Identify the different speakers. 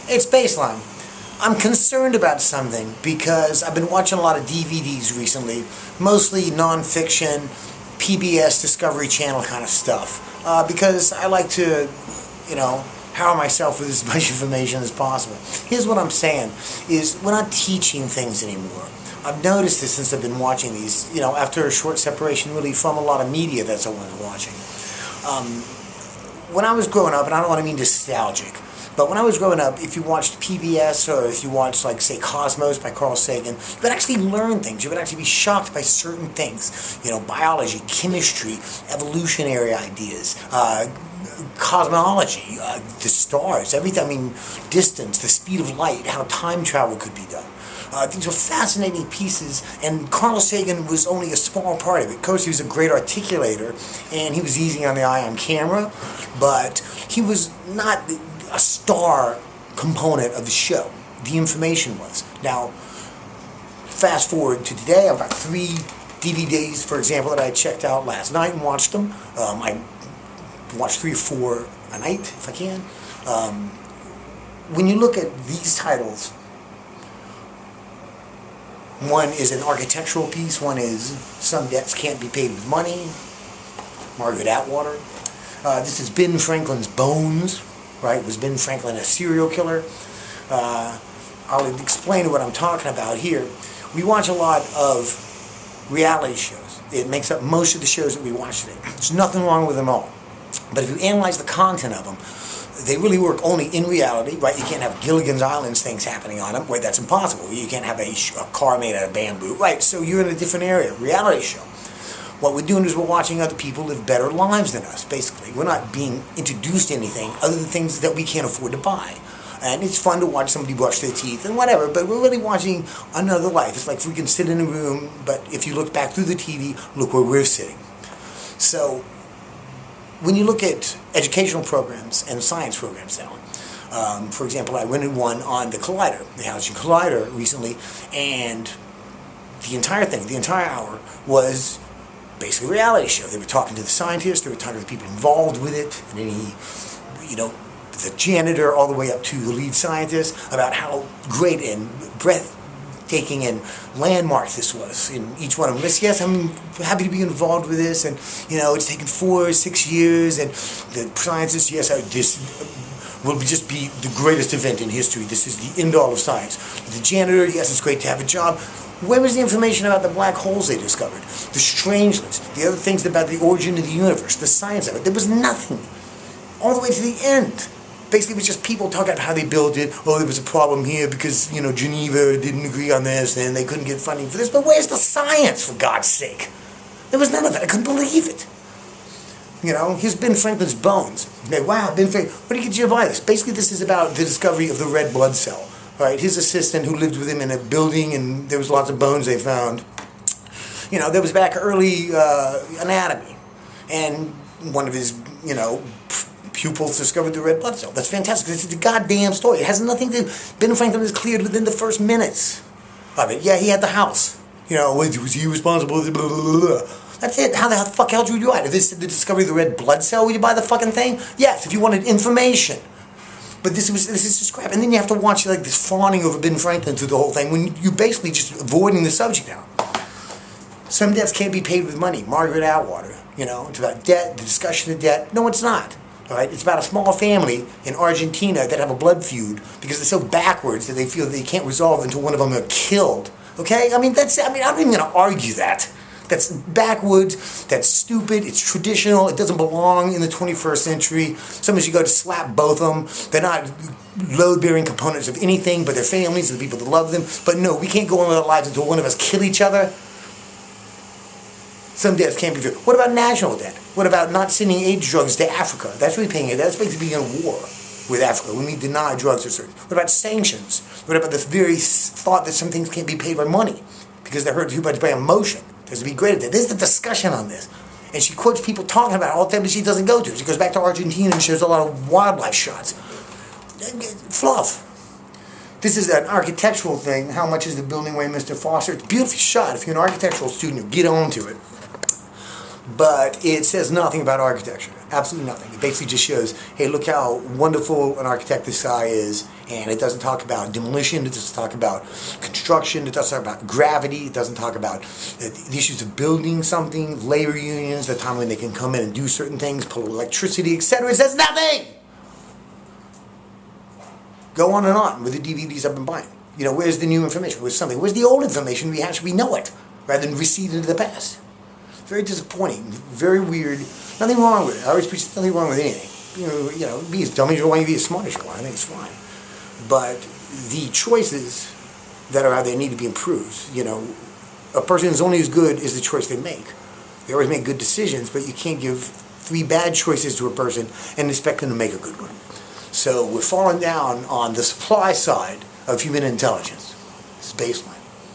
Speaker 1: It's Baseline. I'm concerned about something because I've been watching a lot of DVDs recently, mostly non-fiction, PBS Discovery Channel kind of stuff, because I like to, power myself with as much information as possible. Here's what I'm saying, is we're not teaching things anymore. I've noticed this since I've been watching these, after a short separation really from a lot of media that's I was watching. When I was growing up, and I don't want to mean nostalgic, but when I was growing up, if you watched PBS or if you watched, like, say, Cosmos by Carl Sagan, you would actually learn things. You would actually be shocked by certain things. Biology, chemistry, evolutionary ideas, cosmology, the stars, everything. Distance, the speed of light, how time travel could be done. These were fascinating pieces, and Carl Sagan was only a small part of it. Of course, he was a great articulator, and he was easy on the eye on camera, but he was not a star component of the show. The information was. Now, fast forward to today, I've got 3 DVDs, for example, that I checked out last night and watched them. I watch 3 or 4 a night, if I can. When you look at these titles, one is an architectural piece, one is Some Debts Can't Be Paid with Money, Margaret Atwater. This is Ben Franklin's Bones, right? Was Ben Franklin a serial killer? I'll explain what I'm talking about here. We watch a lot of reality shows. It makes up most of the shows that we watch today. There's nothing wrong with them all. But if you analyze the content of them, they really work only in reality, right? You can't have Gilligan's Island things happening on them. Wait, that's impossible. You can't have a car made out of bamboo, right? So you're in a different area, reality show. What we're doing is we're watching other people live better lives than us, basically. We're not being introduced to anything other than things that we can't afford to buy. And it's fun to watch somebody brush their teeth and whatever, but we're really watching another life. It's like we can sit in a room, but if you look back through the TV, look where we're sitting. So when you look at educational programs and science programs now, for example, I went in one on the Collider, the Hadron Collider recently, and the entire thing, the entire hour, was basically a reality show. They were talking to the scientists, they were talking to the people involved with it, and any, the janitor all the way up to the lead scientist, about how great and breathtaking and landmark this was in each one of them. Yes, I'm happy to be involved with this, and it's taken 4 or 6 years, and the scientists, yes, this will just be the greatest event in history. This is the end all of science. The janitor, yes, it's great to have a job. Where was the information about the black holes they discovered? The strangeness, the other things about the origin of the universe, the science of it? There was nothing. All the way to the end. Basically, it was just people talking about how they built it. Oh, there was a problem here because, Geneva didn't agree on this and they couldn't get funding for this. But where's the science, for God's sake? There was none of it. I couldn't believe it. Here's Ben Franklin's Bones. Wow, Ben Franklin, what do you get you to buy this? Basically, this is about the discovery of the red blood cell. Right, his assistant who lived with him in a building, and there was lots of bones they found. There was back early anatomy, and one of his, pupils discovered the red blood cell. That's fantastic. This is a goddamn story. It has nothing to. Ben Franklin is cleared within the first minutes of it. Yeah, he had the house. Was he responsible? Blah, blah, blah, blah. That's it. How the fuck else would you buy it? If this is the discovery of the red blood cell, would you buy the fucking thing? Yes, if you wanted information. But this is just crap. And then you have to watch like this fawning over Ben Franklin through the whole thing when you're basically just avoiding the subject now. Some debts can't be paid with money. Margaret Atwater. It's about debt, the discussion of debt. No, it's not. All right? It's about a small family in Argentina that have a blood feud because they're so backwards that they feel that they can't resolve until one of them are killed. Okay? I'm not even going to argue that. That's backwards, that's stupid, it's traditional, it doesn't belong in the 21st century. Somebody should go to slap both of them. They're not load-bearing components of anything but their families and the people that love them. But no, we can't go on with our lives until one of us kill each other. Some debts can't be fair. What about national debt? What about not sending aid drugs to Africa? That's repaying it. That's basically being in a war with Africa when we deny drugs or certain. What about sanctions? What about the very thought that some things can't be paid by money because they're hurt too much by emotion? There's to be great at that. There's the discussion on this. And she quotes people talking about it all the time, but she doesn't go to. She goes back to Argentina and shows a lot of wildlife shots. Fluff. This is an architectural thing. How much is the building weigh, Mr. Foster? It's a beautiful shot. If you're an architectural student, you get on to it. But it says nothing about architecture. Absolutely nothing. It basically just shows, hey, look how wonderful an architect this guy is. And it doesn't talk about demolition, it doesn't talk about construction, it doesn't talk about gravity, it doesn't talk about the issues of building something, labor unions, the time when they can come in and do certain things, pull electricity, etc. It says nothing! Go on and on with the DVDs I've been buying. You know, where's the new information? Where's something? Where's the old information we actually know it, rather than recede into the past? Very disappointing, very weird. Nothing wrong with it. I always preach nothing wrong with anything. You know, be as dumb as you want, be as smart as you want. I think it's fine. But the choices that are out there need to be improved. You know, a person is only as good as the choice they make. They always make good decisions, but you can't give 3 bad choices to a person and expect them to make a good one. So we're falling down on the supply side of human intelligence. It's baseline.